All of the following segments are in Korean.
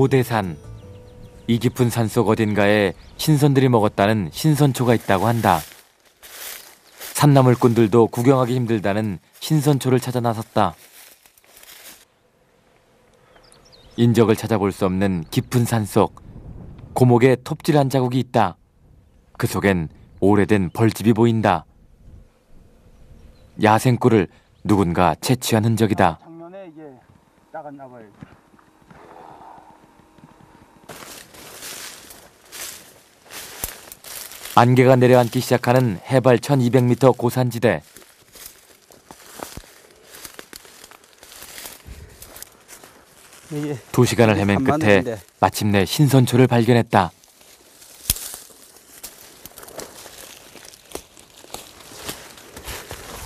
오대산. 이 깊은 산속 어딘가에 신선들이 먹었다는 신선초가 있다고 한다. 산나물꾼들도 구경하기 힘들다는 신선초를 찾아 나섰다. 인적을 찾아볼 수 없는 깊은 산속, 고목에 톱질 한 자국이 있다. 그 속엔 오래된 벌집이 보인다. 야생꿀을 누군가 채취한 흔적이다. 작년에 이게 나갔나 봐요. 안개가 내려앉기 시작하는 해발 1200m 고산지대. 이게 2시간을 헤맨 끝에 마침내 신선초를 발견했다.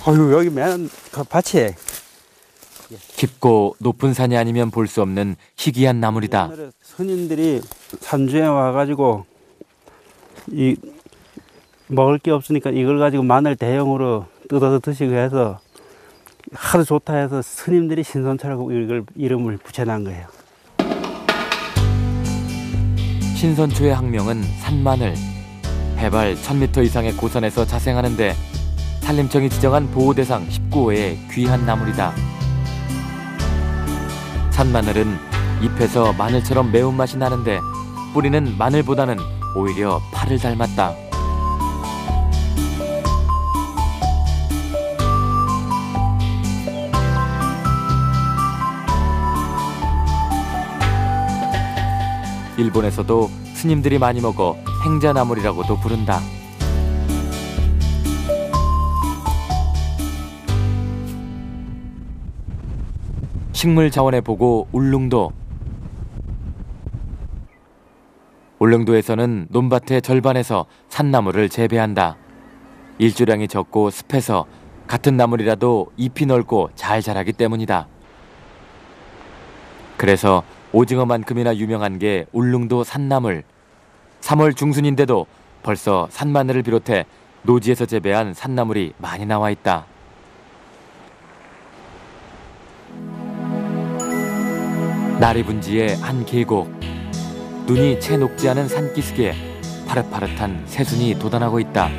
어휴, 여기 맨 그 밭에 깊고 높은 산이 아니면 볼 수 없는 희귀한 나물이다. 옛날에 선인들이 산주에 와가지고 이 먹을 게 없으니까 이걸 가지고 마늘 대용으로 뜯어서 드시고 해서 하도 좋다 해서 스님들이 신선초라고 이걸 이름을 붙여놓은 거예요. 신선초의 학명은 산마늘. 해발 1000m 이상의 고산에서 자생하는데 산림청이 지정한 보호대상 19호의 귀한 나물이다. 산마늘은 잎에서 마늘처럼 매운맛이 나는데 뿌리는 마늘보다는 오히려 파를 닮았다. 일본에서도 스님들이 많이 먹어 행자나물이라고도 부른다. 식물자원의 보고 울릉도. 울릉도에서는 논밭의 절반에서 산나물을 재배한다. 일조량이 적고 습해서 같은 나물이라도 잎이 넓고 잘 자라기 때문이다. 그래서 오징어만큼이나 유명한 게 울릉도 산나물. 3월 중순인데도 벌써 산마늘을 비롯해 노지에서 재배한 산나물이 많이 나와 있다. 나리분지의 한 계곡. 눈이 채 녹지 않은 산기슭에 파릇파릇한 새순이 돋아나고 있다.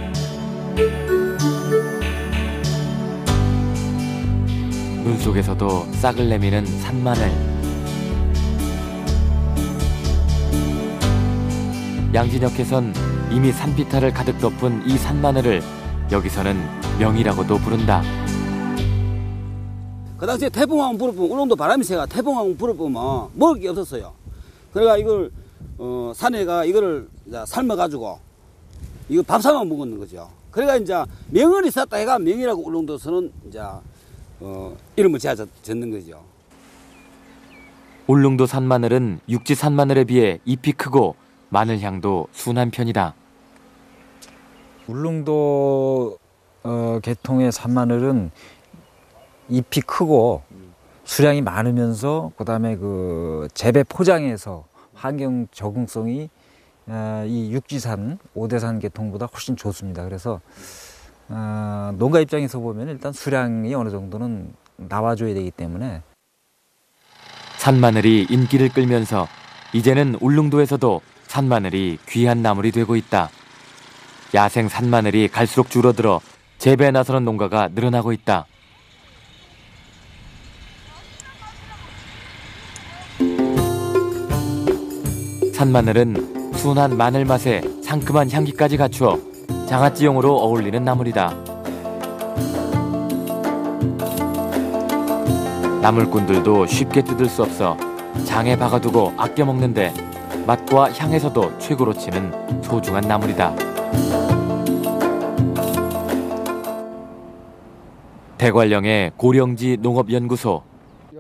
눈 속에서도 싹을 내미는 산마늘. 양진역에선 이미 산비탈을 가득 덮은 이 산마늘을 여기서는 명이라고도 부른다. 그 당시에 태풍왕 불어보면 울릉도 바람이 세가 태풍왕 불어보면 먹을 게 없었어요. 그래가 이걸 산에가 이거를 삶아가지고 이거 밥 삼아 먹는 거죠. 그래가 이제 명을 있었다 해가 명이라고 울릉도에서는 이제 이름을 지어졌는 거죠. 울릉도 산마늘은 육지 산마늘에 비해 잎이 크고 마늘 향도 순한 편이다. 울릉도 계통의 산마늘은 잎이 크고 수량이 많으면서 그다음에 그 재배 포장에서 환경 적응성이 이 육지산 오대산 계통보다 훨씬 좋습니다. 그래서 농가 입장에서 보면 일단 수량이 어느 정도는 나와줘야 되기 때문에 산마늘이 인기를 끌면서 이제는 울릉도에서도 산마늘이 귀한 나물이 되고 있다. 야생 산마늘이 갈수록 줄어들어 재배에 나서는 농가가 늘어나고 있다. 산마늘은 순한 마늘 맛에 상큼한 향기까지 갖추어 장아찌용으로 어울리는 나물이다. 나물꾼들도 쉽게 뜯을 수 없어 장에 박아두고 아껴 먹는데 맛과 향에서도 최고로 치는 소중한 나물이다. 대관령의 고령지 농업연구소.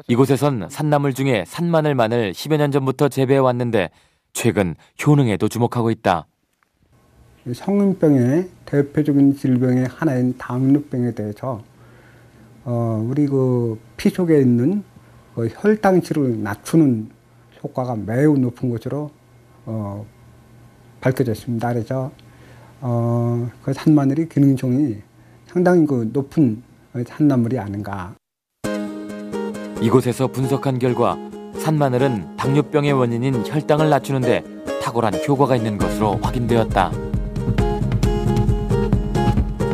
이곳에선 산나물 중에 산마늘만을 10여 년 전부터 재배해왔는데 최근 효능에도 주목하고 있다. 성인병의 대표적인 질병의 하나인 당뇨병에 대해서 우리 그 피 속에 있는 혈당치를 낮추는 효과가 매우 높은 것으로 밝혀졌습니다. 그래서 그 산마늘이 기능성이 상당히 그 높은 산나물이 아닌가. 이곳에서 분석한 결과 산마늘은 당뇨병의 원인인 혈당을 낮추는데 탁월한 효과가 있는 것으로 확인되었다.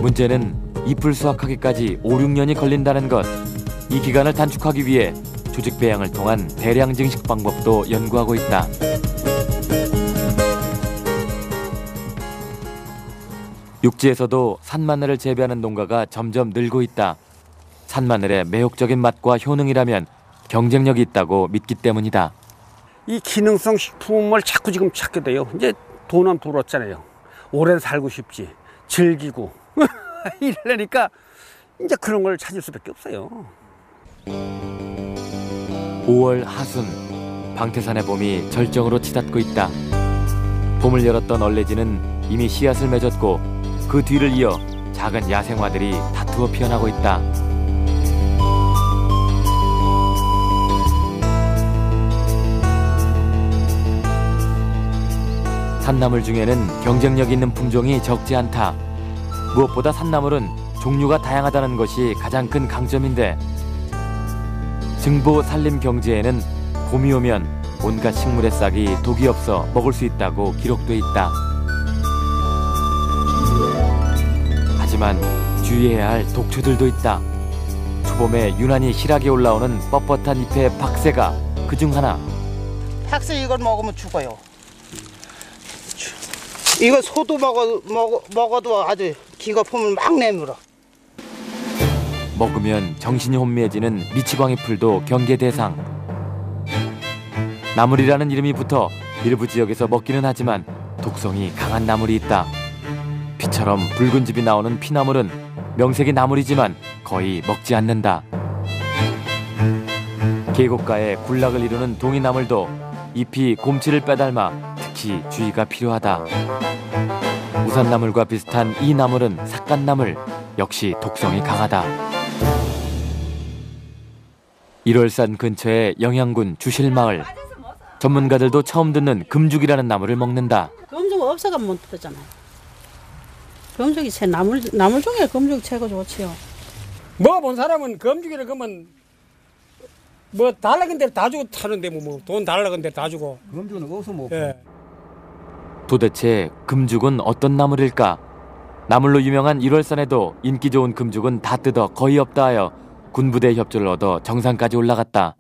문제는 잎을 수확하기까지 5, 6년이 걸린다는 것. 이 기간을 단축하기 위해 조직 배양을 통한 대량 증식 방법도 연구하고 있다. 육지에서도 산마늘을 재배하는 농가가 점점 늘고 있다. 산마늘의 매혹적인 맛과 효능이라면 경쟁력이 있다고 믿기 때문이다. 이 기능성 식품을 자꾸 지금 찾게 돼요. 이제 돈은 벌었잖아요. 오래 살고 싶지, 즐기고 이러니까 이제 그런 걸 찾을 수밖에 없어요. 5월 하순, 방태산의 봄이 절정으로 치닫고 있다. 봄을 열었던 얼레지는 이미 씨앗을 맺었고 그 뒤를 이어 작은 야생화들이 다투어 피어나고 있다. 산나물 중에는 경쟁력 있는 품종이 적지 않다. 무엇보다 산나물은 종류가 다양하다는 것이 가장 큰 강점인데 증보 산림 경제에는 봄이 오면 온갖 식물의 싹이 독이 없어 먹을 수 있다고 기록돼 있다. 하지만 주의해야 할 독초들도 있다. 초봄에 유난히 실하게 올라오는 뻣뻣한 잎의 박새가 그중 하나. 박새 이걸 먹으면 죽어요. 이거 소도 먹어도 아주 기거품을 막 내물어. 먹으면 정신이 혼미해지는 미치광이 풀도 경계 대상. 나물이라는 이름이 붙어 일부 지역에서 먹기는 하지만 독성이 강한 나물이 있다. 피처럼 붉은 즙이 나오는 피나물은 명색이 나물이지만 거의 먹지 않는다. 계곡가에 군락을 이루는 동이나물도 잎이 곰치를 빼닮아 특히 주의가 필요하다. 우산나물과 비슷한 이 나물은 삭간나물, 역시 독성이 강하다. 1월산 근처의 영양군 주실마을. 전문가들도 처음 듣는 금죽이라는 나물을 먹는다. 금죽 없어가 못 듣잖아요. 금죽이 나물 중에 금죽 최고 좋지요. 먹어본 사람은 검죽이라 그러면 뭐 달라는 대로 다 주고 타는데 뭐 돈 달라는 대로 다 주고. 검죽은 어디서 먹고? 예. 도대체 금죽은 어떤 나물일까? 나물로 유명한 1월산에도 인기 좋은 금죽은 다 뜯어 거의 없다 하여 군부대의 협조를 얻어 정상까지 올라갔다.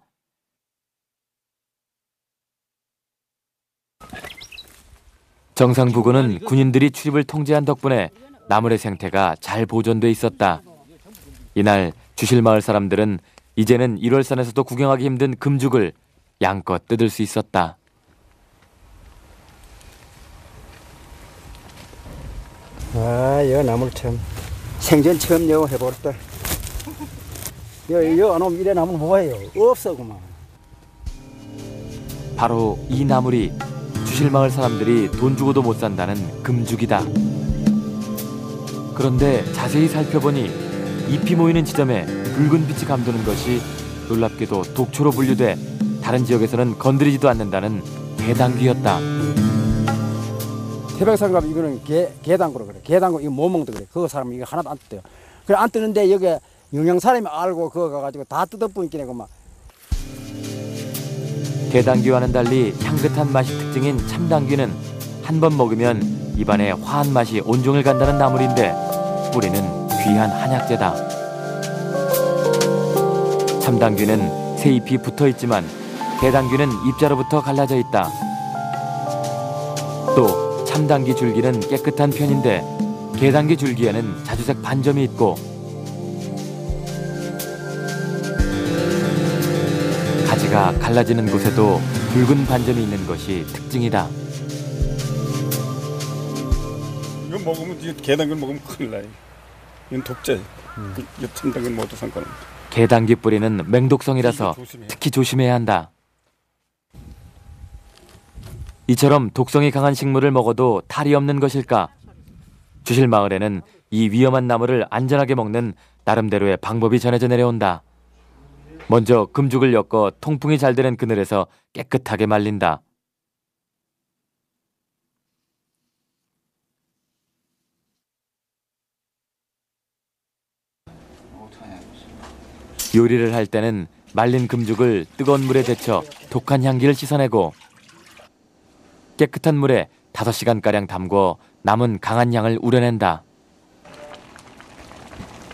정상 부근은 군인들이 출입을 통제한 덕분에 나물의 생태가 잘 보존돼 있었다. 이날 주실마을 사람들은 이제는 1월산에서도 구경하기 힘든 금죽을 양껏 뜯을 수 있었다. 아, 여 나물 참 생전 처음 여 해볼 때. 여 안 오면 이래 나물 뭐해요? 없어 그만. 바로 이 나물이 주실마을 사람들이 돈 주고도 못 산다는 금죽이다. 그런데 자세히 살펴보니 잎이 모이는 지점에 붉은 빛이 감도는 것이 놀랍게도 독초로 분류돼 다른 지역에서는 건드리지도 않는다는 개당귀였다. 태백산감 이거는 개당구로 그래. 개당구 이거 못 먹다 그래. 그거 사람 이거 하나도 안 뜯어요. 그래 안 뜨는데 여기 영양 사람이 알고 그거 가가지고 다 뜯어보니까 그만. 개당귀와는 달리 향긋한 맛이 특징인 참당귀는 한 번 먹으면 입안에 화한 맛이 온종일 간다는 나물인데 뿌리는 귀한 한약재다. 참당귀는 새 잎이 붙어있지만 개당귀는 잎자로부터 갈라져 있다. 또 참당귀 줄기는 깨끗한 편인데 개당귀 줄기에는 자주색 반점이 있고 가지가 갈라지는 곳에도 붉은 반점이 있는 것이 특징이다. 이거 먹으면 개당귀 먹으면 큰일 나요. 이건 독재. 이 참당귀 모두 상관없다. 개당귀 뿌리는 맹독성이라서 특히 조심해야 한다. 이처럼 독성이 강한 식물을 먹어도 탈이 없는 것일까? 주실마을에는 이 위험한 나물을 안전하게 먹는 나름대로의 방법이 전해져 내려온다. 먼저 금죽을 엮어 통풍이 잘 되는 그늘에서 깨끗하게 말린다. 요리를 할 때는 말린 금죽을 뜨거운 물에 데쳐 독한 향기를 씻어내고 깨끗한 물에 5시간가량 담궈 남은 강한 향을 우려낸다.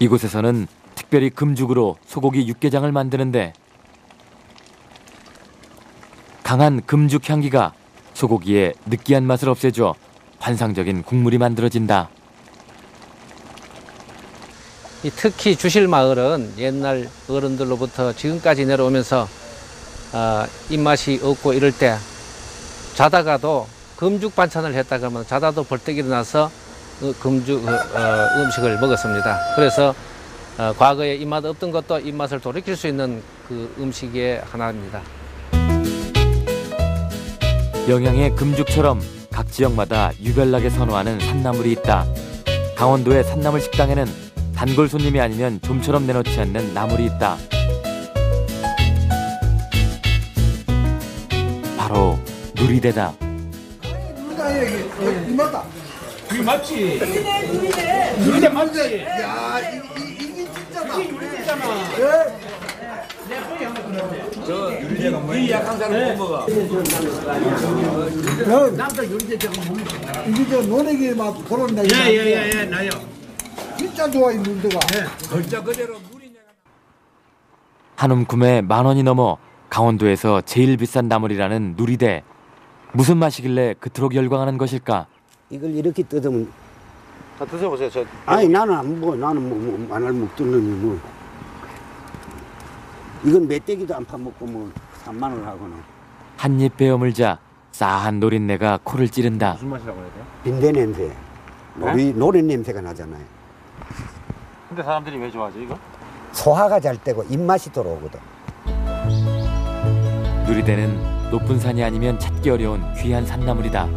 이곳에서는 특별히 금죽으로 소고기 육개장을 만드는데 강한 금죽 향기가 소고기의 느끼한 맛을 없애줘 환상적인 국물이 만들어진다. 특히 주실마을은 옛날 어른들로부터 지금까지 내려오면서 입맛이 없고 이럴 때 자다가도 금죽 반찬을 했다 그러면 자다도 벌떡 일어나서 금죽 음식을 먹었습니다. 그래서 과거에 입맛 없던 것도 입맛을 돌이킬 수 있는 그 음식의 하나입니다. 영양의 금죽처럼 각 지역마다 유별나게 선호하는 산나물이 있다. 강원도의 산나물 식당에는 단골 손님이 아니면 좀처럼 내놓지 않는 나물이 있다. 바로 누리대다. 이게 맞지? 누리대 맞지? 야, 이게 진짜다. 이게 누리대잖아. 저 누리대가 약한 사람 못 먹어. 남자 누리대 저거 못 먹어. 이게 저 노래기 맛 그런 데. 예, 나요. 진짜 좋아 이 누리대가. 글자 그대로 한 움큼에 10,000원이 넘어 강원도에서 제일 비싼 나물이라는 누리대. 무슨 맛이길래 그토록 열광하는 것일까? 이걸 이렇게 뜯으면 다 드셔보세요. 저. 아니 나는 안 먹어. 나는 마늘 먹던 놈이 뭐. 이건 멧돼지도 안 파먹고 뭐 3만 원 하거나. 한 입 베어물자 싸한 노린내가 코를 찌른다. 무슨 맛이라고 해야 돼요? 빈대 냄새. 노래 냄새가 나잖아요. 근데 사람들이 왜 좋아하죠 이거? 소화가 잘 되고 입맛이 돌아오거든. 누리대는 높은 산이 아니면 찾기 어려운 귀한 산나물이다.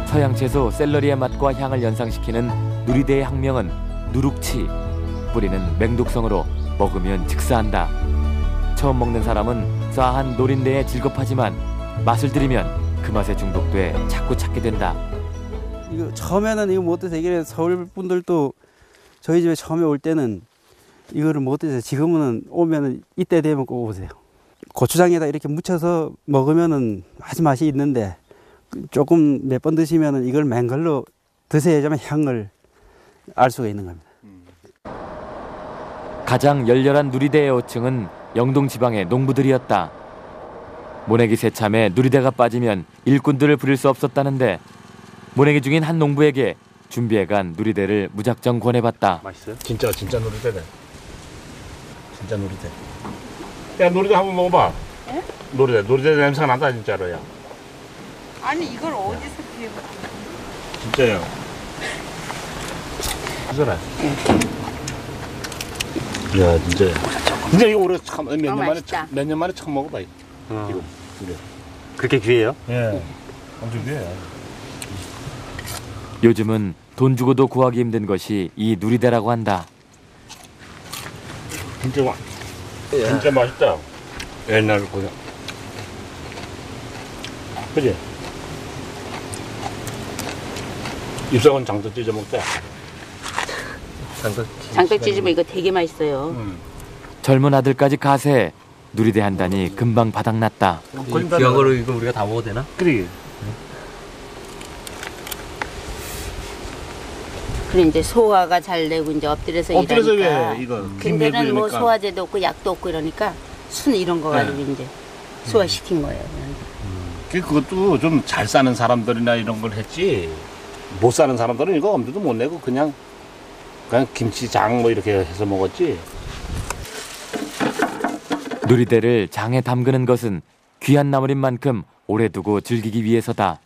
서양 채소 샐러리의 맛과 향을 연상시키는 누리대의 학명은 누룩치. 뿌리는 맹독성으로 먹으면 즉사한다. 처음 먹는 사람은 싸한 노린대에 질겁하지만 맛을 들이면 그 맛에 중독돼 자꾸 찾게 된다. 이거 처음에는 이거 못 드세요. 이게 서울 분들도 저희 집에 처음에 올 때는 이거를 못 드세요. 지금은 오면은 이때 되면 꼭 오세요. 고추장에다 이렇게 묻혀서 먹으면은 아주 맛이 있는데 조금 몇 번 드시면은 이걸 맹걸로 드셔야지만 향을 알 수가 있는 겁니다. 가장 열렬한 누리대의 호칭은 영동 지방의 농부들이었다. 모내기 새참에 누리대가 빠지면 일꾼들을 부릴 수 없었다는데 모내기 중인 한 농부에게 준비해간 누리대를 무작정 권해봤다. 맛있어요? 진짜 누리대네. 진짜 누리대. 야 누리대 한번 먹어봐. 예? 누리대 냄새가 난다 진짜로야. 아니 이걸 어디서 피해? 진짜요. 진짜라. 야 진짜야. 진짜 이거 우리 참 몇 년 만에 처음 먹어봐 이거. 이거. 그렇게 귀해요? 예. 엄청 귀해요. 요즘은 돈 주고도 구하기 힘든 것이 이 누리대라고 한다. 진짜 맛있다. 옛날 그냥. 그지? 입속은 장도 찢어 먹자. 장도 찢으면 이거 되게 맛있어요. 젊은 아들까지 가세. 누리대 한 단이 금방 바닥났다. 귀한 거로 이거 우리가 다 먹어도 되나? 그래. 그래 이제 소화가 잘 되고 이제 엎드려서 일하니까. 왜 이거? 근데는 뭐 소화제도 없고 약도 없고 이러니까 순 이런 거 가지고 이제 소화시킨 거예요. 그것도 좀 잘 사는 사람들이나 이런 걸 했지. 못 사는 사람들은 이거 엄두도 못 내고 그냥 김치장 뭐 이렇게 해서 먹었지. 누리대를 장에 담그는 것은 귀한 나물인 만큼 오래 두고 즐기기 위해서다.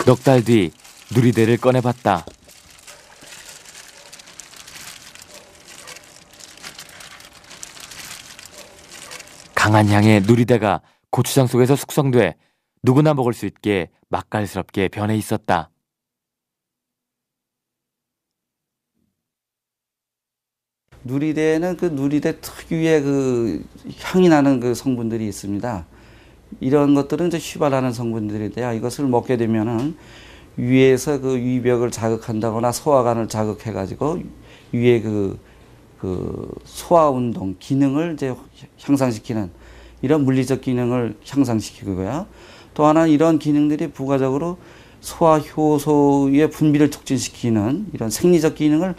넉 달 뒤 누리대를 꺼내봤다. 강한 향의 누리대가 고추장 속에서 숙성돼 누구나 먹을 수 있게 맛깔스럽게 변해 있었다. 누리대는 그 누리대 특유의 그 향이 나는 그 성분들이 있습니다. 이런 것들은 이제 휘발하는 성분들인데요. 이것을 먹게 되면은 위에서 그 위벽을 자극한다거나 소화관을 자극해가지고 위에 그 소화 운동 기능을 이제 향상시키는 이런 물리적 기능을 향상시키고요. 또 하나 이런 기능들이 부가적으로 소화 효소의 분비를 촉진시키는 이런 생리적 기능을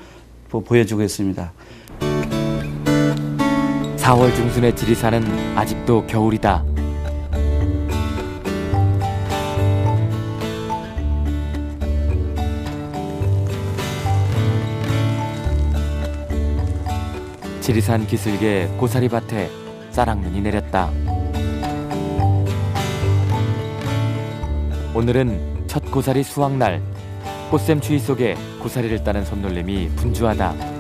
보여주고 있습니다. 4월 중순의 지리산은 아직도 겨울이다. 지리산 기슭의 고사리밭에 쌀학눈이 내렸다. 오늘은 첫 고사리 수확날. 꽃샘 추위 속에 고사리를 따는 손놀림이 분주하다.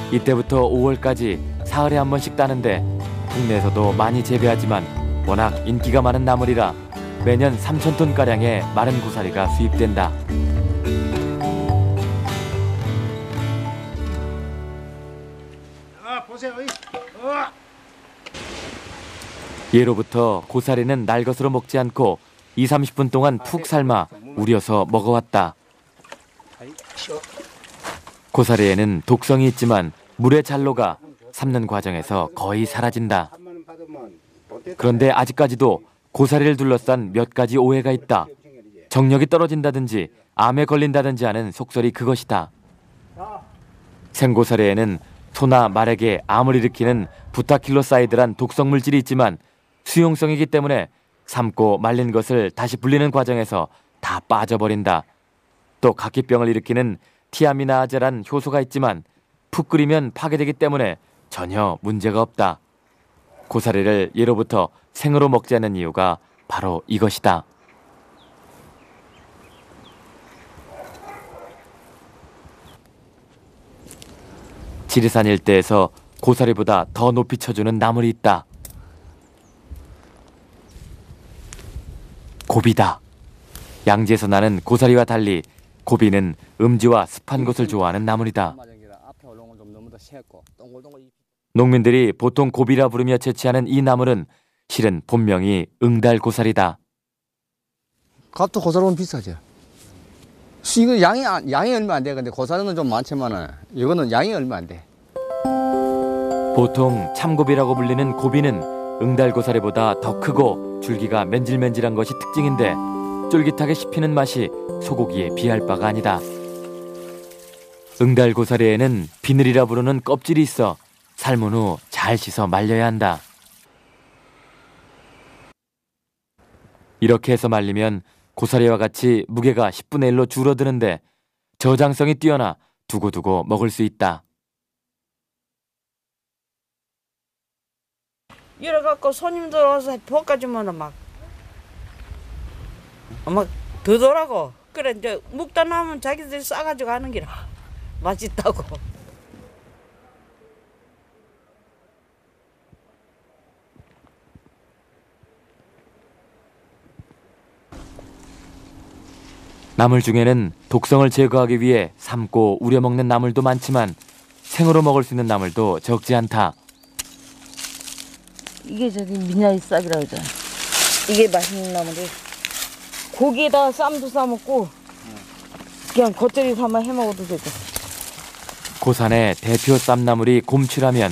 이때부터 5월까지 사흘에 한 번씩 따는데 국내에서도 많이 재배하지만 워낙 인기가 많은 나물이라 매년 3,000톤가량의 마른 고사리가 수입된다. 보세요. 예로부터 고사리는 날 것으로 먹지 않고 20-30분 동안 푹 삶아 우려서 먹어왔다. 고사리에는 독성이 있지만 물에 잘 녹아 삶는 과정에서 거의 사라진다. 그런데 아직까지도 고사리를 둘러싼 몇 가지 오해가 있다. 정력이 떨어진다든지 암에 걸린다든지 하는 속설이 그것이다. 생고사리에는 소나 말에게 암을 일으키는 부타킬로사이드란 독성 물질이 있지만 수용성이기 때문에 삶고 말린 것을 다시 불리는 과정에서 다 빠져버린다. 또 각기병을 일으키는 티아미나아제란 효소가 있지만 푹 끓이면 파괴되기 때문에 전혀 문제가 없다. 고사리를 예로부터 생으로 먹지 않는 이유가 바로 이것이다. 지리산 일대에서 고사리보다 더 높이 쳐주는 나물이 있다. 고비다. 양지에서 나는 고사리와 달리 고비는 음지와 습한 곳을 좋아하는 나물이다. 농민들이 보통 고비라 부르며 채취하는 이 나물은 실은 본명이 응달고사리다. 값도 고사리는 비싸죠. 이거 양이 얼마 안 돼. 근데 고사리는 좀 많지만은 이거는 양이 얼마 안 돼. 보통 참고비라고 불리는 고비는 응달고사리보다 더 크고 줄기가 맨질맨질한 것이 특징인데 쫄깃하게 씹히는 맛이 소고기에 비할 바가 아니다. 응달고사리에는 비늘이라 부르는 껍질이 있어 삶은 후 잘 씻어 말려야 한다. 이렇게 해서 말리면 고사리와 같이 무게가 10분의 1로 줄어드는데 저장성이 뛰어나 두고두고 먹을 수 있다. 이래갖고 손님들 와서 볶아주면 막 더더라고. 그래 이제 먹다 나면 자기들이 싸가지고 하는 기라 맛있다고. 나물 중에는 독성을 제거하기 위해 삶고 우려 먹는 나물도 많지만 생으로 먹을 수 있는 나물도 적지 않다. 이게 저기 미나리 싹이라 그러잖아. 이게 맛있는 나물이. 고기에다가 쌈도 싸먹고 그냥 겉절이 삼아 해먹어도 되고. 고산의 대표 쌈나물이 곰취라면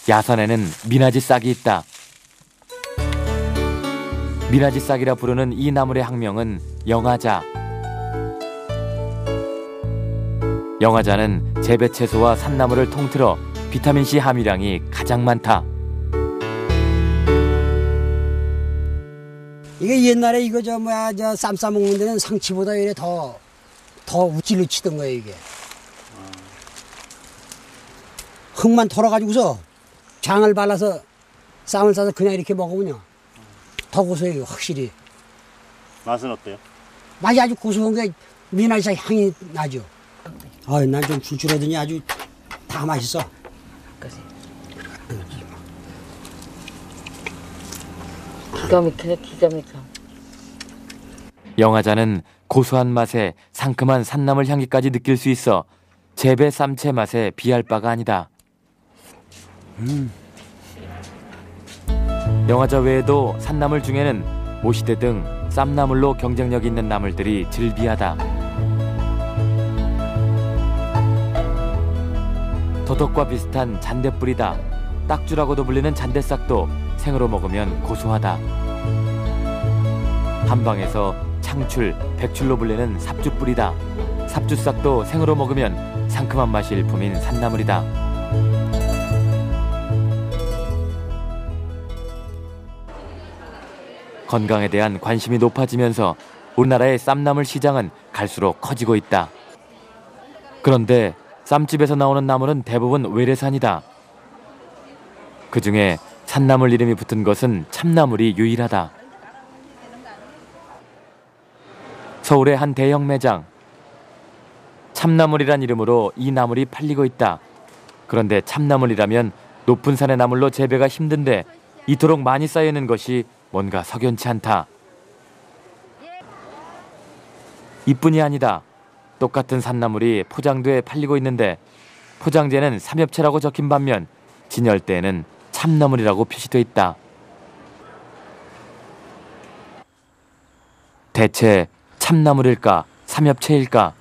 야산에는 미나지 싹이 있다. 미나지 싹이라 부르는 이 나물의 학명은 영아자. 영아자는 재배채소와 산나물을 통틀어 비타민C 함유량이 가장 많다. 이게 옛날에 이거 저 쌈 싸먹는 데는 상치보다 이래 더 우찔러 치던 거예요, 이게. 흙만 털어가지고서 장을 발라서 쌈을 싸서 그냥 이렇게 먹으면요. 더 고소해요, 확실히. 맛은 어때요? 맛이 아주 고소한 게 미나리살 향이 나죠. 난 좀 줄줄하더니 아주 다 맛있어. 기가 막혀, 기가 막혀. 영하자는 고소한 맛에 상큼한 산나물 향기까지 느낄 수 있어 재배 쌈채 맛에 비할 바가 아니다. 영하자 외에도 산나물 중에는 모시대 등 쌈나물로 경쟁력 있는 나물들이 즐비하다. 더덕과 비슷한 잔대뿌리다. 딱주라고도 불리는 잔대싹도 생으로 먹으면 고소하다. 한방에서 창출, 백출로 불리는 삽주뿌리다. 삽주싹도 생으로 먹으면 상큼한 맛이 일품인 산나물이다. 건강에 대한 관심이 높아지면서 우리나라의 쌈나물 시장은 갈수록 커지고 있다. 그런데 쌈집에서 나오는 나물은 대부분 외래산이다. 그중에 산나물 이름이 붙은 것은 참나물이 유일하다. 서울의 한 대형 매장. 참나물이란 이름으로 이 나물이 팔리고 있다. 그런데 참나물이라면 높은 산의 나물로 재배가 힘든데 이토록 많이 쌓여있는 것이 뭔가 석연치 않다. 이뿐이 아니다. 똑같은 산나물이 포장돼에 팔리고 있는데 포장재는 삼엽채라고 적힌 반면 진열대에는 참나물이라고 표시돼 있다. 대체 참나물일까? 삼엽채일까?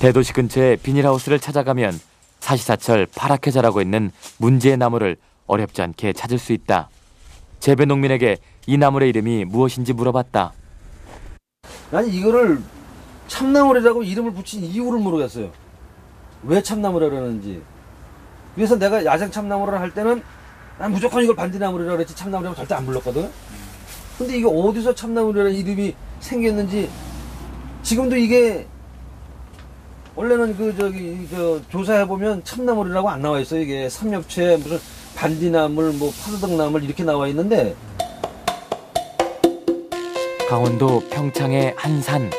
대도시 근처의 비닐하우스를 찾아가면 사시사철 파랗게 자라고 있는 문제의 나물을 어렵지 않게 찾을 수 있다. 재배 농민에게 이 나물의 이름이 무엇인지 물어봤다. 아니 이거를 참나물이라고 이름을 붙인 이유를 모르겠어요. 왜 참나물이라고 그러는지. 그래서 내가 야생 참나물을 할 때는 난 무조건 이걸 반디나물이라고 그랬지 참나물이라고 절대 안 불렀거든. 근데 이게 어디서 참나물이라는 이름이 생겼는지 지금도 이게 원래는 조사해보면 참나물이라고 안 나와 있어요. 이게 삼엽채 무슨 반디나물 뭐 파도덕나물 이렇게 나와 있는데 강원도 평창의 한 산.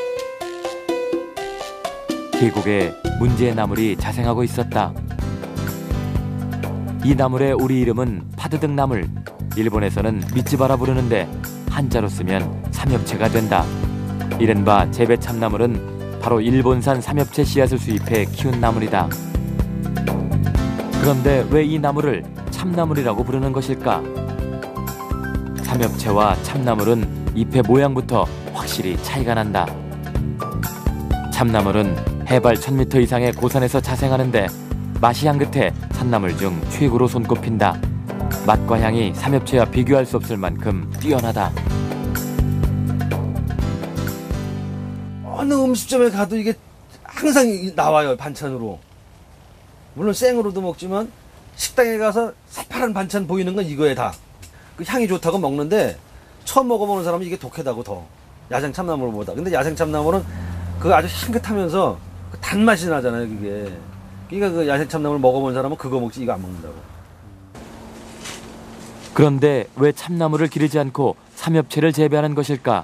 계곡에 문제의 나물이 자생하고 있었다. 이 나물의 우리 이름은 파드득나물. 일본에서는 미츠바라 부르는데 한자로 쓰면 삼엽채가 된다. 이른바 재배 참나물은 바로 일본산 삼엽채 씨앗을 수입해 키운 나물이다. 그런데 왜 이 나물을 참나물이라고 부르는 것일까? 삼엽채와 참나물은 잎의 모양부터 확실히 차이가 난다. 참나물은 해발 1000m 이상의 고산에서 자생하는데 맛이 향긋해 산나물 중 최고로 손꼽힌다. 맛과 향이 삼엽채와 비교할 수 없을 만큼 뛰어나다. 어느 음식점에 가도 이게 항상 나와요, 반찬으로. 물론 생으로도 먹지만 식당에 가서 새파란 반찬 보이는 건 이거에 다. 그 향이 좋다고 먹는데 처음 먹어보는 사람은 이게 독하다고 더. 야생 참나물보다. 근데 야생 참나물은 그거 아주 향긋하면서 그 단맛이 나잖아요, 그게. 그러니까 그 야생 참나물 먹어본 사람은 그거 먹지 이거 안 먹는다고. 그런데 왜 참나물을 기르지 않고 삼엽채를 재배하는 것일까?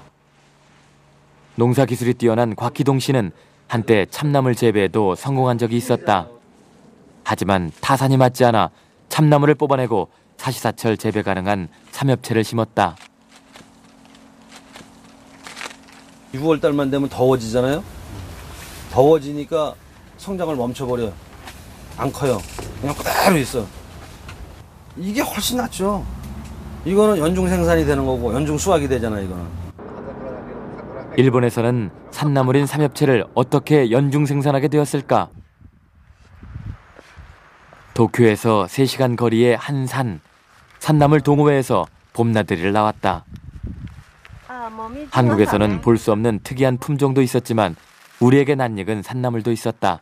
농사 기술이 뛰어난 곽기동 씨는 한때 참나물 재배에도 성공한 적이 있었다. 하지만 타산이 맞지 않아 참나물을 뽑아내고 사시사철 재배 가능한 삼엽채를 심었다. 6월 달만 되면 더워지잖아요. 더워지니까 성장을 멈춰버려요. 안 커요. 그냥 그대로 있어. 이게 훨씬 낫죠. 이거는 연중 생산이 되는 거고 연중 수확이 되잖아요, 이거는. 일본에서는 산나물인 삼엽채를 어떻게 연중 생산하게 되었을까? 도쿄에서 3시간 거리의 한 산, 산나물 동호회에서 봄나들이를 나왔다. 한국에서는 볼 수 없는 특이한 품종도 있었지만 우리에게 낯익은 산나물도 있었다.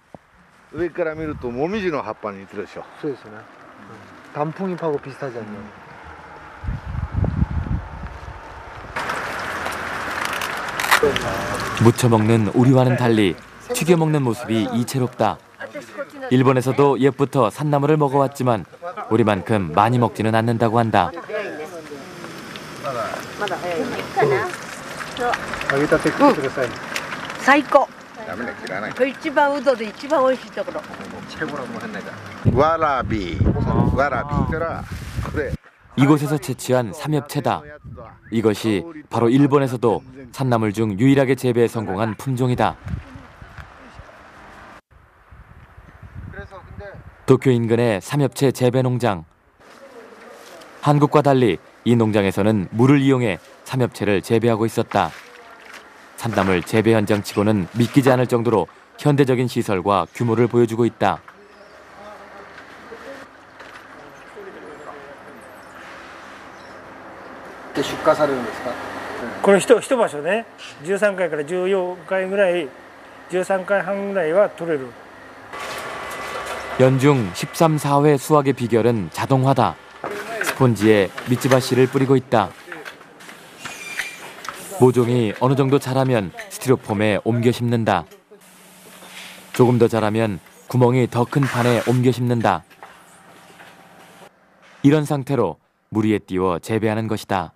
上から見るとモミジの葉っぱに似てるでしょ。そうですね。 단풍잎하고 비슷하지 않나요? 무쳐 먹는 우리와는 달리 튀겨 먹는 모습이 이채롭다. 일본에서도 옛부터 산나물을 먹어왔지만 우리만큼 많이 먹지는 않는다고 한다. 揚げたて食ってください。最高。ダメだ切らない。これ一番うどで一番美味しいところ。 와라비. 와라비. これ。 이곳에서 채취한 삼엽채다. 이것이 바로 일본에서도 산나물 중 유일하게 재배에 성공한 품종이다. 도쿄 인근의 삼엽채 재배 농장. 한국과 달리 이 농장에서는 물을 이용해 삼엽채를 재배하고 있었다. 산나물 재배 현장치고는 믿기지 않을 정도로 현대적인 시설과 규모를 보여주고 있다. 出荷されるんですか？これ一場所ね、13回から14回ぐらい、13回半ぐらいは取れる。 연중 13, 4회 수확의 비결은 자동화다. 스폰지에 미츠바시를 뿌리고 있다. 모종이 어느 정도 자라면 스티로폼에 옮겨 심는다. 조금 더 자라면 구멍이 더 큰 판에 옮겨 심는다. 이런 상태로 물 위에 띄워 재배하는 것이다.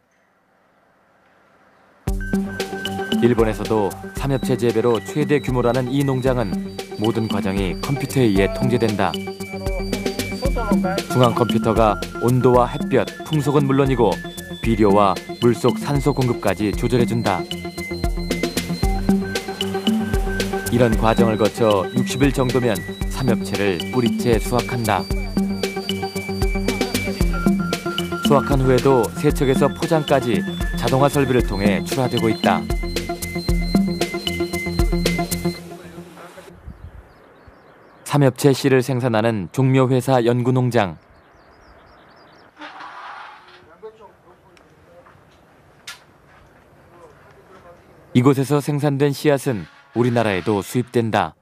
일본에서도 삼엽채 재배로 최대 규모라는 이 농장은 모든 과정이 컴퓨터에 의해 통제된다. 중앙 컴퓨터가 온도와 햇볕, 풍속은 물론이고 비료와 물속 산소 공급까지 조절해준다. 이런 과정을 거쳐 60일 정도면 삼엽채를 뿌리째 수확한다. 수확한 후에도 세척에서 포장까지 자동화 설비를 통해 출하되고 있다. 삼엽채 씨를 생산하는 종묘회사 연구농장. 이곳에서 생산된 씨앗은 우리나라에도 수입된다.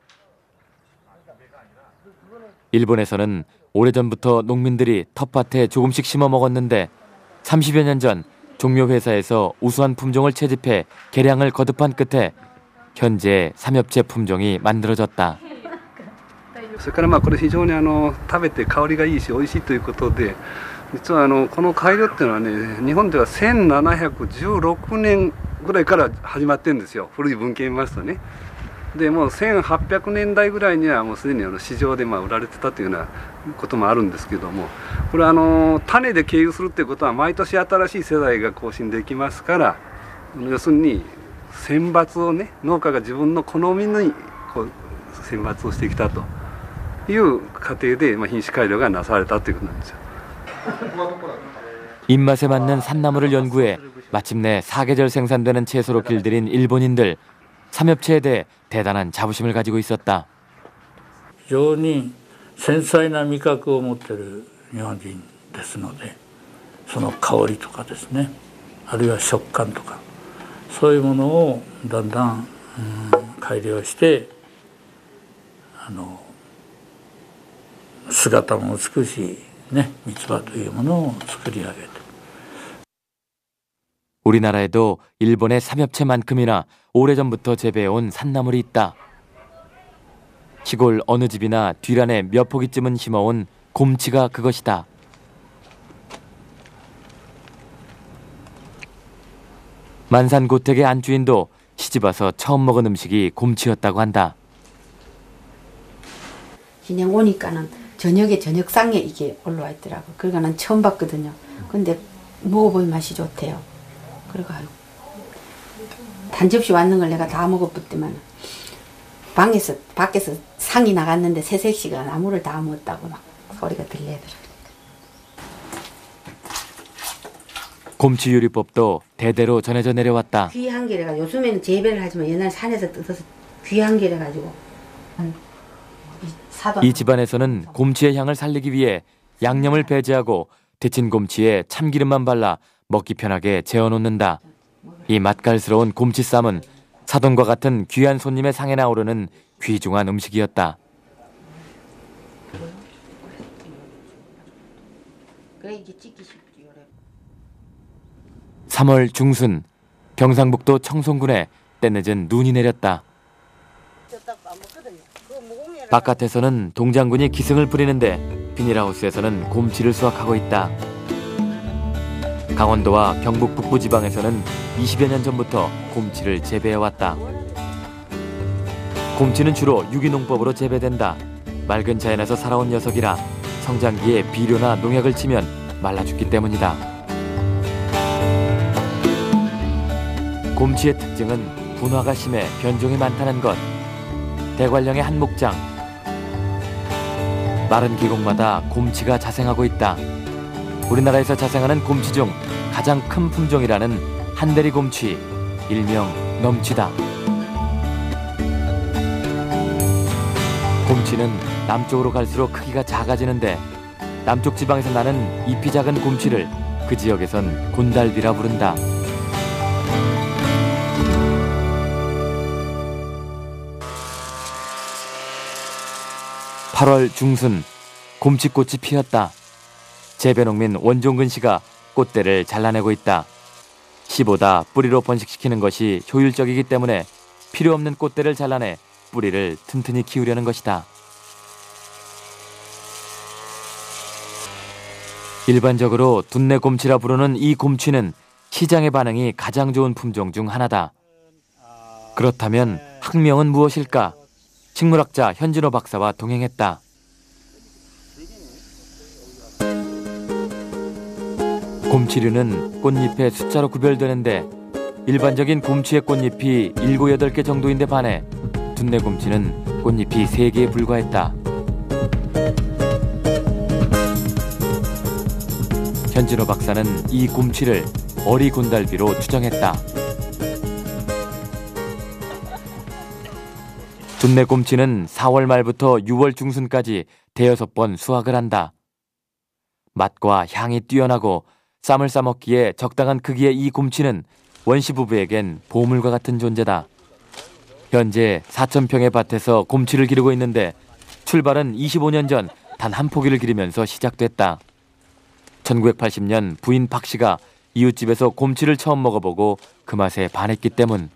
일본에서는 오래전부터 농민들이 텃밭에 조금씩 심어 먹었는데 30여 년 전 종묘회사에서 우수한 품종을 채집해 개량을 거듭한 끝에 현재 삼엽채 품종이 만들어졌다. それからこれ非常に食べて香りがいいし美味しいということで、実はこの改良っていうのはね、日本では1716年ぐらいから始まってるんですよ。古い文献見ますとね。でもう1800年代ぐらいにはもうすでに市場で売られてたというようなこともあるんですけども、これ種で経由するっていうことは毎年新しい世代が更新できますから、要するに選抜をね、農家が自分の好みにこう選抜をしてきたという過程で品種改良がなされたということなんですよ。 입맛에 맞는 산나물을 연구해 마침내 사계절 생산되는 채소로 길들인 일본인들. 삼엽채에 대해 대단한 자부심을 가지고 있었다. 非常に繊細な味覚を持っている日本人ですので、その香りとかですね、あるいは食感とかそういうものをだんだん改良して姿も美しいね、三つ葉というものを作り上げて 우리나라에도 일본의 삼엽채만큼이나 오래전부터 재배해온 산나물이 있다. 시골 어느 집이나 뒤란에 몇 포기쯤은 심어온 곰치가 그것이다. 만산고택의 안주인도 시집와서 처음 먹은 음식이 곰치였다고 한다. 그냥 오니까는 저녁에 저녁상에 이게 올라와 있더라고. 그러니까 난 처음 봤거든요. 근데 먹어보니 맛이 좋대요. 그래가지고 한 접시 왔는 걸 내가 다 먹어봤더만 밖에서 상이 나갔는데 새색시가 나무를 다 먹었다고 막 소리가 들리더라고요. 곰치 요리법도 대대로 전해져 내려왔다. 귀한 게래가 요즘에는 재배를 하지만 옛날 산에서 뜯어서 귀한 게래가지고 이 집안에서는 곰치의 향을 살리기 위해 양념을 배제하고 데친 곰치에 참기름만 발라 먹기 편하게 재워놓는다. 이 맛깔스러운 곰치쌈은 사돈과 같은 귀한 손님의 상에나 오르는 귀중한 음식이었다. 3월 중순 경상북도 청송군에 때늦은 눈이 내렸다. 바깥에서는 동장군이 기승을 부리는데 비닐하우스에서는 곰치를 수확하고 있다. 강원도와 경북 북부지방에서는 20여 년 전부터 곰치를 재배해왔다. 곰치는 주로 유기농법으로 재배된다. 맑은 자연에서 살아온 녀석이라 성장기에 비료나 농약을 치면 말라 죽기 때문이다. 곰치의 특징은 분화가 심해 변종이 많다는 것. 대관령의 한 목장. 마른 계곡마다 곰치가 자생하고 있다. 우리나라에서 자생하는 곰치 중 가장 큰 품종이라는 한대리 곰치, 일명 넘치다. 곰치는 남쪽으로 갈수록 크기가 작아지는데 남쪽 지방에서 나는 잎이 작은 곰치를 그 지역에선 곤달비라 부른다. (8월) 중순 곰치꽃이 피었다. 재배농민 원종근 씨가 꽃대를 잘라내고 있다. 씨보다 뿌리로 번식시키는 것이 효율적이기 때문에 필요 없는 꽃대를 잘라내 뿌리를 튼튼히 키우려는 것이다. 일반적으로 둔내곰치라 부르는 이 곰치는 시장의 반응이 가장 좋은 품종 중 하나다. 그렇다면 학명은 무엇일까? 식물학자 현진호 박사와 동행했다. 곰치류는 꽃잎의 숫자로 구별되는데 일반적인 곰치의 꽃잎이 7, 8개 정도인데 반해 둔내곰치는 꽃잎이 3개에 불과했다. 현진호 박사는 이 곰치를 어리곤달비로 추정했다. 둔내곰치는 4월 말부터 6월 중순까지 대여섯 번 수확을 한다. 맛과 향이 뛰어나고 쌈을 싸먹기에 적당한 크기의 이 곰치는 원씨 부부에겐 보물과 같은 존재다. 현재 4,000평의 밭에서 곰치를 기르고 있는데 출발은 25년 전 단 한 포기를 기르면서 시작됐다. 1980년 부인 박 씨가 이웃집에서 곰치를 처음 먹어보고 그 맛에 반했기 때문.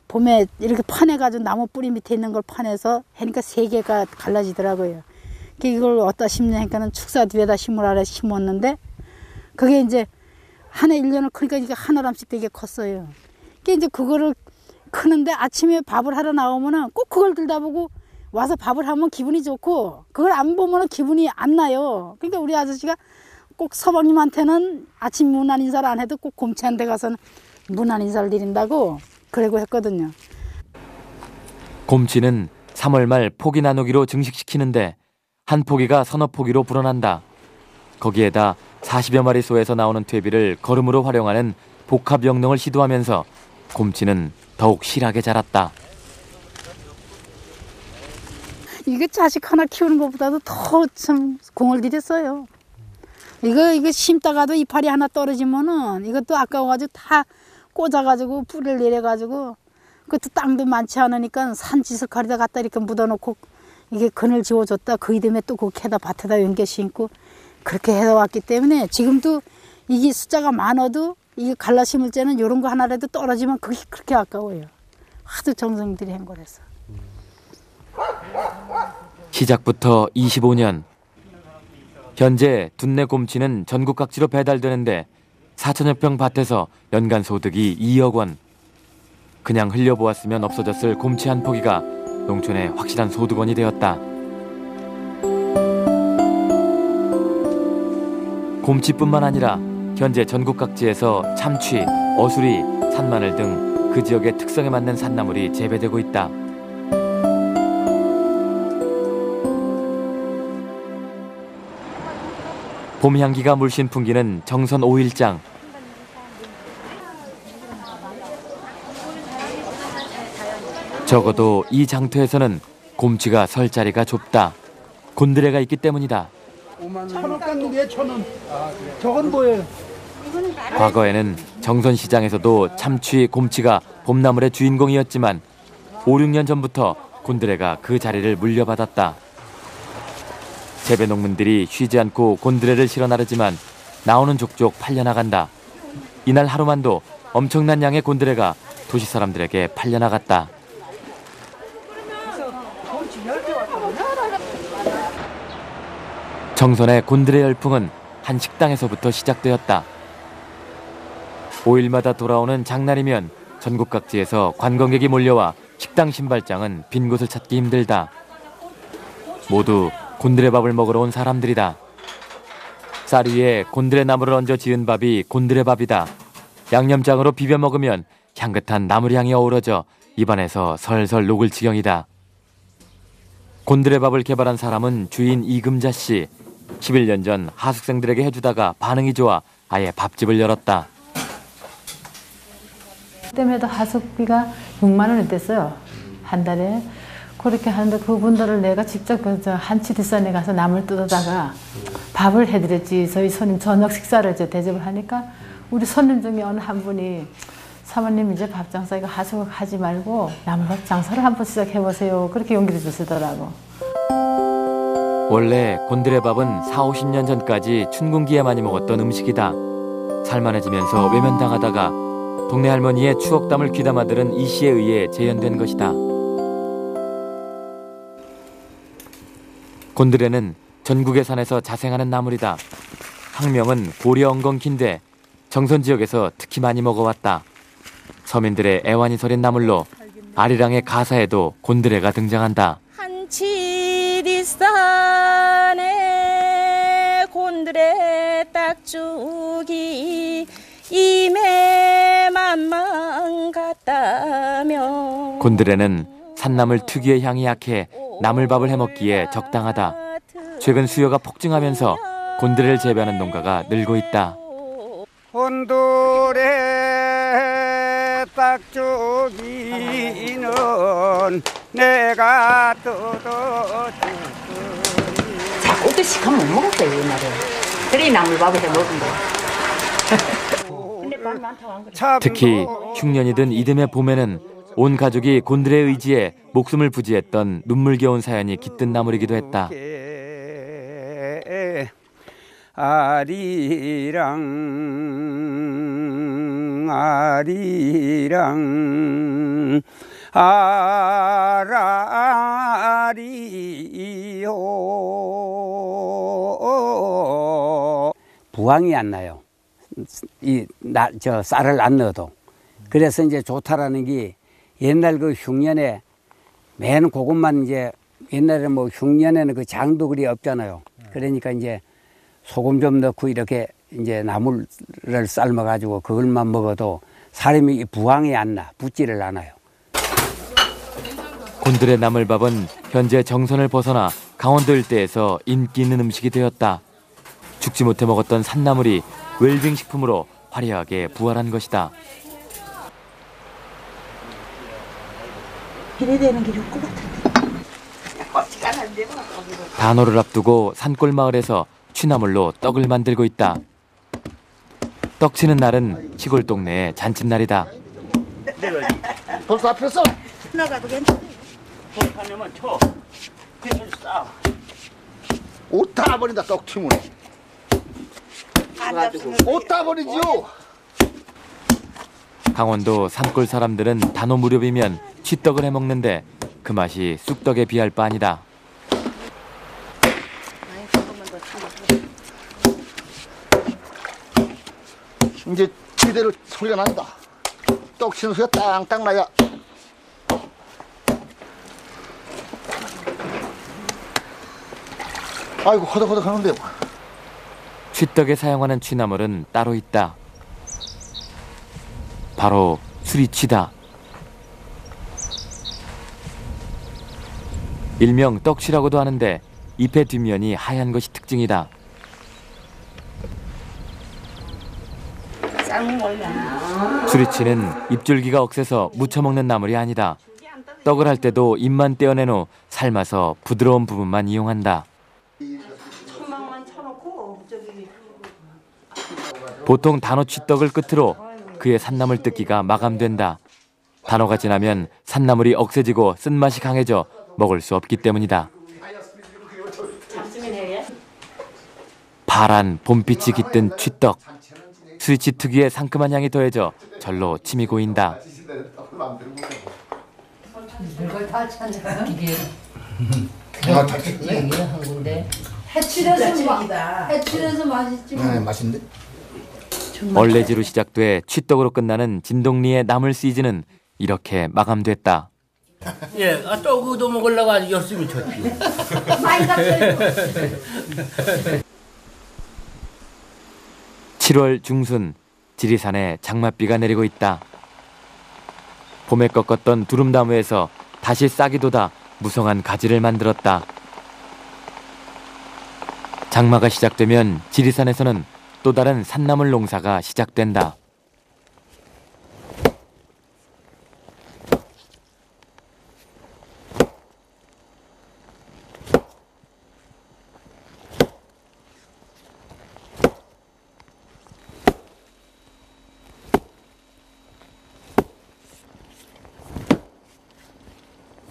봄에 이렇게 파내가지고 나무 뿌리 밑에 있는 걸 파내서 하니까 3개가 갈라지더라고요. 이걸 어디다 심냐니까는 축사 뒤에다 심으라 해서 심었는데 그게 이제 한 해 1년을 크니까 이게 한 알람씩 되게 컸어요. 그게 이제 그거를 크는데 아침에 밥을 하러 나오면은 꼭 그걸 들다 보고 와서 밥을 하면 기분이 좋고 그걸 안 보면은 기분이 안 나요. 그러니까 우리 아저씨가 꼭 서방님한테는 아침 문안 인사를 안 해도 꼭 곰치한테 가서는 문안 인사를 드린다고 그러고 했거든요. 곰치는 3월 말 포기 나누기로 증식시키는데 한 포기가 서너 포기로 불어난다. 거기에다 40여 마리 소에서 나오는 퇴비를 거름으로 활용하는 복합 영농을 시도하면서 곰치는 더욱 실하게 자랐다. 이게 자식 하나 키우는 것보다도 더 참 공을 들였어요. 이거 심다가도 이파리 하나 떨어지면은 이것도 아까워가지고 다 꽂아가지고 뿌리를 내려가지고 그것도 땅도 많지 않으니까 산지석하리다 갖다 이렇게 묻어놓고 이게 그늘 지워줬다 그 이듬해 또 그 캐다 밭에다 연계 심고 그렇게 해왔기 때문에 지금도 이게 숫자가 많아도 이게 갈라 심을 때는 이런 거 하나라도 떨어지면 그게 그렇게 아까워요. 하도 정성 들이 한 거라서. 시작부터 25년. 현재 둔내곰치는 전국 각지로 배달되는데 4천여 평 밭에서 연간 소득이 2억 원. 그냥 흘려보았으면 없어졌을 곰치 한 포기가 농촌의 확실한 소득원이 되었다. 곰치뿐만 아니라 현재 전국 각지에서 참치, 어수리, 산마늘 등 그 지역의 특성에 맞는 산나물이 재배되고 있다. 봄 향기가 물씬 풍기는 정선 5일장. 적어도 이 장터에서는 곰치가 설 자리가 좁다. 곤드레가 있기 때문이다. 1,000원 깎는 게 1,000원. 저건 뭐예요? 과거에는 정선시장에서도 참치, 곰치가 봄나물의 주인공이었지만 5, 6년 전부터 곤드레가 그 자리를 물려받았다. 재배농민들이 쉬지 않고 곤드레를 실어 나르지만 나오는 족족 팔려나간다. 이날 하루만도 엄청난 양의 곤드레가 도시 사람들에게 팔려나갔다. 정선의 곤드레 열풍은 한 식당에서부터 시작되었다. 5일마다 돌아오는 장날이면 전국 각지에서 관광객이 몰려와 식당 신발장은 빈 곳을 찾기 힘들다. 모두 곤드레밥을 먹으러 온 사람들이다. 쌀 위에 곤드레 나무를 얹어 지은 밥이 곤드레밥이다. 양념장으로 비벼 먹으면 향긋한 나물향이 어우러져 입안에서 설설 녹을 지경이다. 곤드레밥을 개발한 사람은 주인 이금자 씨. 11년 전 하숙생들에게 해주다가 반응이 좋아 아예 밥집을 열었다. 그때마다 하숙비가 6만 원이 됐어요. 한 달에. 그렇게 하는데 그분들을 내가 직접 한치 뒷산에 가서 나물 뜯어다가 밥을 해드렸지. 저희 손님 저녁 식사를 이제 대접을 하니까 우리 손님 중에 어느 한 분이 사모님 이제 밥 장사 이거 하지 말고 나물밥 장사를 한번 시작해보세요. 그렇게 용기를 주시더라고. 원래 곤드레밥은 40-50년 전까지 춘궁기에 많이 먹었던 음식이다. 살만해지면서 외면당하다가 동네 할머니의 추억담을 귀담아 들은 이 씨에 의해 재현된 것이다. 곤드레는 전국의 산에서 자생하는 나물이다. 학명은 고려 엉겅퀴인데 정선 지역에서 특히 많이 먹어왔다. 서민들의 애완이 서린 나물로 아리랑의 가사에도 곤드레가 등장한다. 한치 뒷산에 곤드레 딱죽이 임에 만만 같다며. 곤드레는 산나물 특유의 향이 약해 나물밥을 해먹기에 적당하다. 최근 수요가 폭증하면서 곤드레를 재배하는 농가가 늘고 있다. 곤드레 딱죽이는 내가 뜯어주니. 자, 어떻게 하면 못 먹었어요, 옛날에. 그래 나물밥을 해 먹은 거. 특히 흉년이 든 이듬해 봄에는 온 가족이 곤드레 의지에 목숨을 부지했던 눈물겨운 사연이 깃든 나물이기도 했다. 아리랑 아리랑 아라리요. 부항이 안 나요. 저 쌀을 안 넣어도. 그래서 이제 좋다라는 게 옛날 그 흉년에 맨 그것만 이제 옛날에 뭐 흉년에는 그 장도 그리 없잖아요. 그러니까 이제 소금 좀 넣고 이렇게 이제 나물을 삶아가지고 그걸만 먹어도 사람이 부항이 안 나, 붓지를 않아요. 곤드레 나물밥은 현재 정선을 벗어나 강원도 일대에서 인기 있는 음식이 되었다. 죽지 못해 먹었던 산나물이 웰빙 식품으로 화려하게 부활한 것이다. 이래 되는 게 좋을 것 같은데. 단오를 앞두고 산골 마을에서 취나물로 떡을 만들고 있다. 떡치는 날은 시골 동네의 잔칫날이다. 벌써 앞에서 나가도 괜찮아. 볼판에만 쳐. 그래서 싸. 옷 다 버린다 떡 튀면. 옷 다 버리지요. 강원도 산골 사람들은 단오 무렵이면 취떡을 해먹는데 그 맛이 쑥떡에 비할 바 아니다. 이제 제대로 소리가 난다. 떡 치는 소리가 땅땅 나야. 아이고 허덕허덕 하는데요. 취떡에 사용하는 취나물은 따로 있다. 바로 수리취다. 일명 떡취라고도 하는데 잎의 뒷면이 하얀 것이 특징이다. 수리취는 잎줄기가 억세서 무쳐먹는 나물이 아니다. 떡을 할 때도 잎만 떼어낸 후 삶아서 부드러운 부분만 이용한다. 보통 단오 취떡을 끝으로 그의 산나물 뜯기가 마감된다. 단오가 지나면 산나물이 억세지고 쓴맛이 강해져 먹을 수 없기 때문이다. 파란 봄빛이 깃든 취떡. 수리취 특유의 상큼한 향이 더해져 절로 침이 고인다. 이걸 다 찾아. 이게 다 찾네. 이게 한 군데. 해칠해서 맛있지. 네, 맛있는데. 얼레지로 시작돼 취떡으로 끝나는 진동리의 나물 시즌은 이렇게 마감됐다. 예, 떡도 먹으려고 아주 열심히 쳤지. 많이 갔어요. 7월 중순 지리산에 장맛비가 내리고 있다. 봄에 꺾었던 두릅나무에서 다시 싹이 돋아 무성한 가지를 만들었다. 장마가 시작되면 지리산에서는 또 다른 산나물 농사가 시작된다.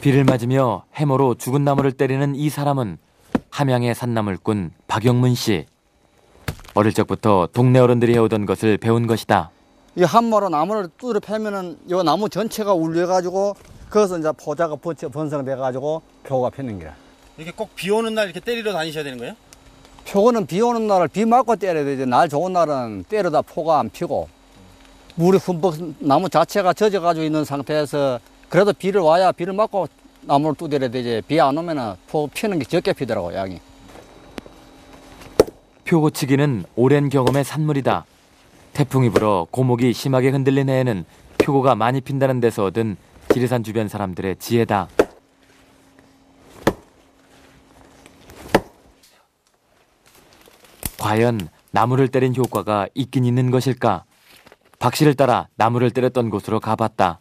비를 맞으며 해머로 죽은 나무를 때리는 이 사람은 함양의 산나물꾼 박영문 씨. 어릴 적부터 동네 어른들이 해오던 것을 배운 것이다. 이 한마로 나무를 뚜드려 패면은 이 나무 전체가 울려가지고 거기서 이제 포자가 번성돼가지고 표가 피는 거야. 이렇게 꼭 비 오는 날 이렇게 때리러 다니셔야 되는 거예요? 표고는 비 오는 날을 비 맞고 때려야 되지. 날 좋은 날은 때려다 포가 안 피고 물이 흠뻑 나무 자체가 젖어가지고 있는 상태에서 그래도 비를 와야 비를 맞고 나무를 두드려야 되지. 비 안 오면은 포 피는 게 적게 피더라고, 양이. 표고치기는 오랜 경험의 산물이다. 태풍이 불어 고목이 심하게 흔들린 해에는 표고가 많이 핀다는 데서 얻은 지리산 주변 사람들의 지혜다. 과연 나무를 때린 효과가 있긴 있는 것일까? 박 씨를 따라 나무를 때렸던 곳으로 가봤다.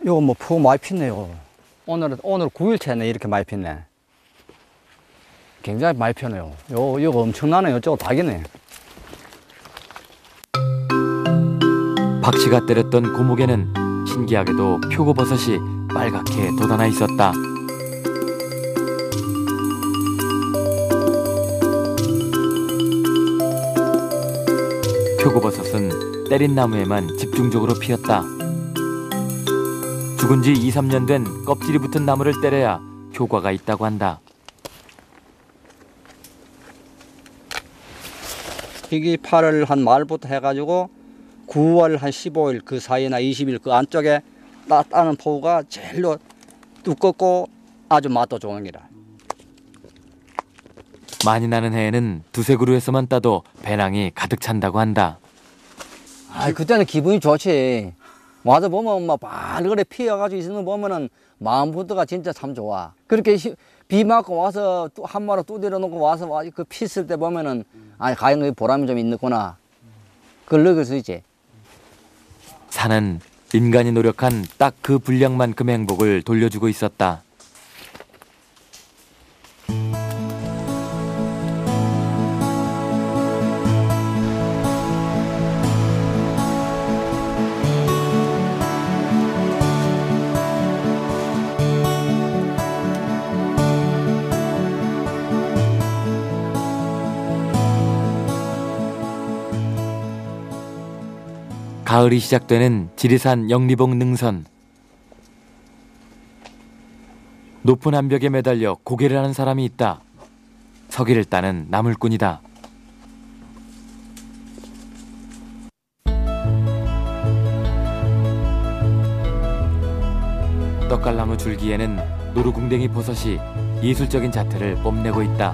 이거 뭐 포 많이 폈네요. 오늘 9일째네 이렇게 많이 폈네. 굉장히 많이 펴네요. 이거 엄청나네요. 이쪽으로 다겠네. 박 씨가 때렸던 고목에는 신기하게도 표고버섯이 빨갛게 돋아나 있었다. 표고버섯은 때린 나무에만 집중적으로 피었다. 죽은 지 2, 3년 된 껍질이 붙은 나무를 때려야 효과가 있다고 한다. 희귀 8월 한 말부터 해가지고 9월 한 15일 그 사이나 20일 그 안쪽에 따는 포가 제일 두껍고 아주 맛도 좋은 기라. 많이 나는 해에는 두세 그루에서만 따도 배낭이 가득 찬다고 한다. 아, 그때는 기분이 좋지. 와서 보면 막 발그레 피어가지고 있는 거 보면은 마음부터가 진짜 참 좋아. 그렇게 비 맞고 와서 한 마리 두드려 놓고 와서 그 피었을 때 보면은 아, 과연 보람이 좀 있구나. 그걸 느낄 수 있지. 산은 인간이 노력한 딱 그 분량만큼의 행복을 돌려주고 있었다. 가을이 시작되는 지리산 영리봉 능선. 높은 암벽에 매달려 고개를 하는 사람이 있다. 서기를 따는 나물꾼이다. 떡갈나무 줄기에는 노루궁뎅이 버섯이 예술적인 자태를 뽐내고 있다.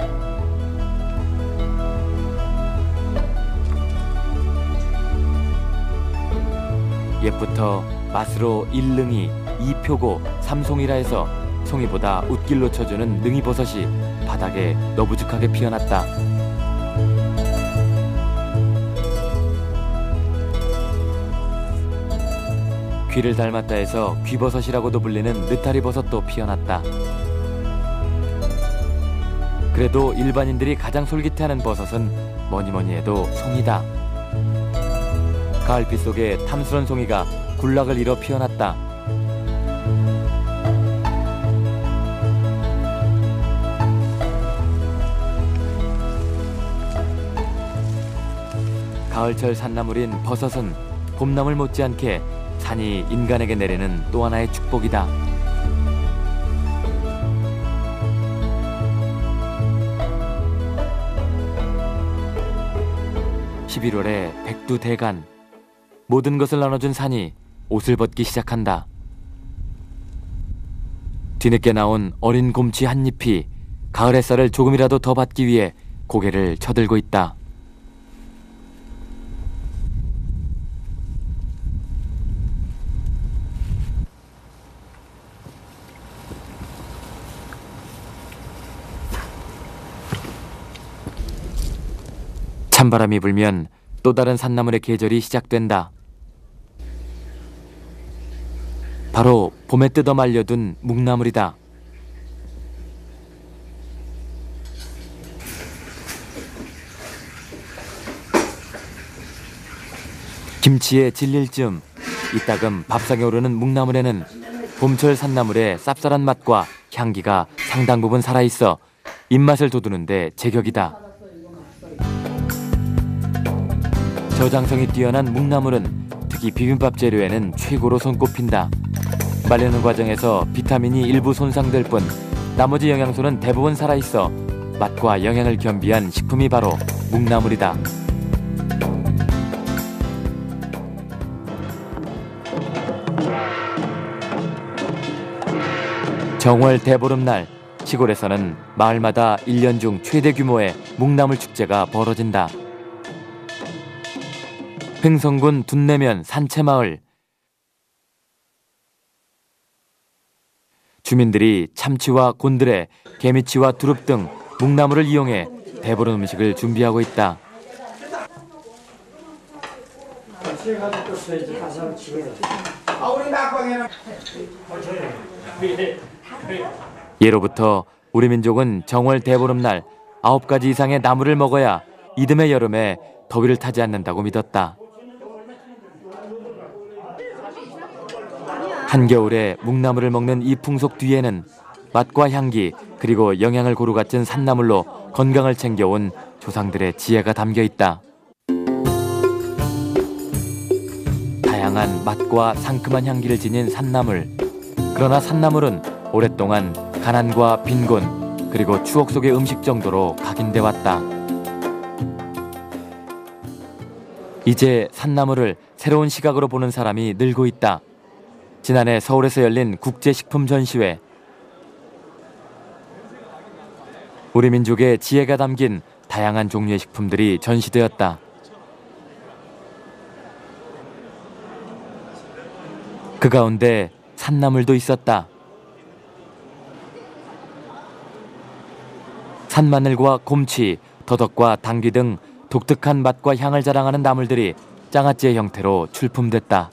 옛부터 맛으로 1능이, 2표고, 3송이라 해서 송이보다 웃길로 쳐주는 능이버섯이 바닥에 너부죽하게 피어났다. 귀를 닮았다 해서 귀버섯이라고도 불리는 느타리버섯도 피어났다. 그래도 일반인들이 가장 솔깃해하는 버섯은 뭐니뭐니 해도 송이다. 가을빛 속에 탐스런 송이가 군락을 이뤄 피어났다. 가을철 산나물인 버섯은 봄나물 못지않게 산이 인간에게 내리는 또 하나의 축복이다. (11월에) 백두대간. 모든 것을 나눠준 산이 옷을 벗기 시작한다. 뒤늦게 나온 어린 곰치 한 잎이 가을 햇살을 조금이라도 더 받기 위해 고개를 쳐들고 있다. 찬바람이 불면 또 다른 산나물의 계절이 시작된다. 바로 봄에 뜯어 말려둔 묵나물이다. 김치에 질릴 쯤 이따금 밥상에 오르는 묵나물에는 봄철 산나물의 쌉쌀한 맛과 향기가 상당 부분 살아있어 입맛을 돋우는데 제격이다. 저장성이 뛰어난 묵나물은 특히 비빔밥 재료에는 최고로 손꼽힌다. 말리는 과정에서 비타민이 일부 손상될 뿐 나머지 영양소는 대부분 살아있어 맛과 영양을 겸비한 식품이 바로 묵나물이다. 정월 대보름날 시골에서는 마을마다 1년 중 최대 규모의 묵나물 축제가 벌어진다. 횡성군 둔내면 산채마을. 주민들이 참치와 곤드레, 개미치와 두릅 등 묵나물을 이용해 대보름 음식을 준비하고 있다. 예로부터 우리 민족은 정월 대보름날 9가지 이상의 나물을 먹어야 이듬해 여름에 더위를 타지 않는다고 믿었다. 한겨울에 묵나물을 먹는 이 풍속 뒤에는 맛과 향기 그리고 영양을 고루 갖춘 산나물로 건강을 챙겨온 조상들의 지혜가 담겨 있다. 다양한 맛과 상큼한 향기를 지닌 산나물. 그러나 산나물은 오랫동안 가난과 빈곤 그리고 추억 속의 음식 정도로 각인돼 왔다. 이제 산나물을 새로운 시각으로 보는 사람이 늘고 있다. 지난해 서울에서 열린 국제식품 전시회. 우리 민족의 지혜가 담긴 다양한 종류의 식품들이 전시되었다. 그 가운데 산나물도 있었다. 산마늘과 곰치, 더덕과 당귀 등 독특한 맛과 향을 자랑하는 나물들이 장아찌의 형태로 출품됐다.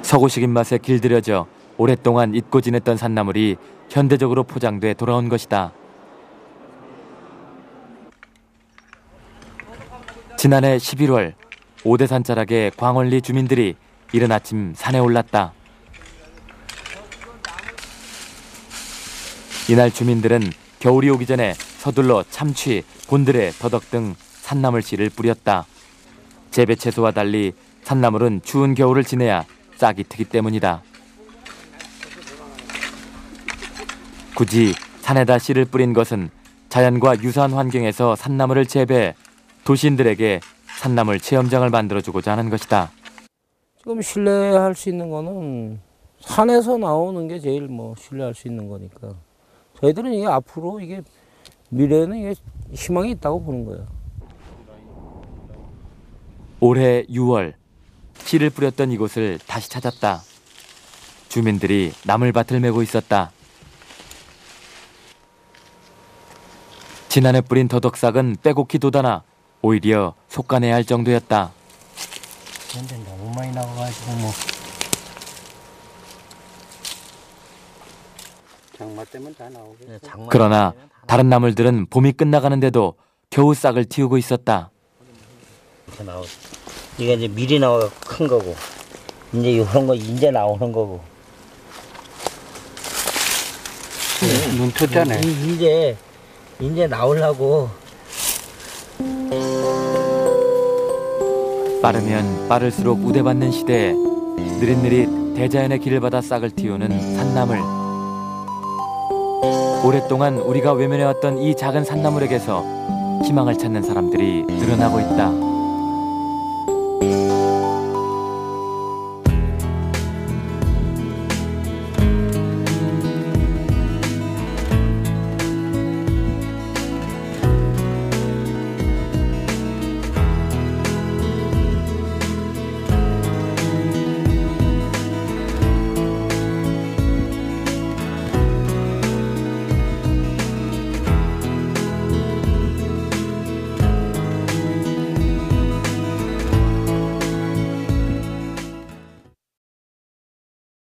서구식 입맛에 길들여져 오랫동안 잊고 지냈던 산나물이 현대적으로 포장돼 돌아온 것이다. 지난해 11월 오대산 자락의 광원리 주민들이 이른 아침 산에 올랐다. 이날 주민들은 겨울이 오기 전에 서둘러 참치, 곤드레, 더덕 등 산나물 씨를 뿌렸다. 재배 채소와 달리 산나물은 추운 겨울을 지내야 싹이 트기 때문이다. 굳이 산에다 씨를 뿌린 것은 자연과 유사한 환경에서 산나물을 재배해 도시인들에게 산나물 체험장을 만들어주고자 하는 것이다. 지금 신뢰할 수 있는 거는 산에서 나오는 게 제일 신뢰할 수 있는 거니까 저희들은 이게 앞으로 이게 미래에는 이게 희망이 있다고 보는 거예요. 올해 6월 씨를 뿌렸던 이곳을 다시 찾았다. 주민들이 나물밭을 메고 있었다. 지난해 뿌린 더덕싹은 빼곡히 돋아나 오히려 속가내야 할 정도였다. 근데 너무 많이 나와가지고 장마 때문에 다 나오겠죠. 그러나 다른 나물들은 봄이 끝나가는데도 겨우 싹을 틔우고 있었다. 이게 이제 미리 나와 큰 거고, 이제 이런 거 이제 나오는 거고. 눈 떴잖아요. 이제 나오려고. 빠르면 빠를수록 우대받는 시대에 느릿느릿 대자연의 길을 받아 싹을 틔우는 산나물. 오랫동안 우리가 외면해왔던 이 작은 산나물에게서 희망을 찾는 사람들이 늘어나고 있다.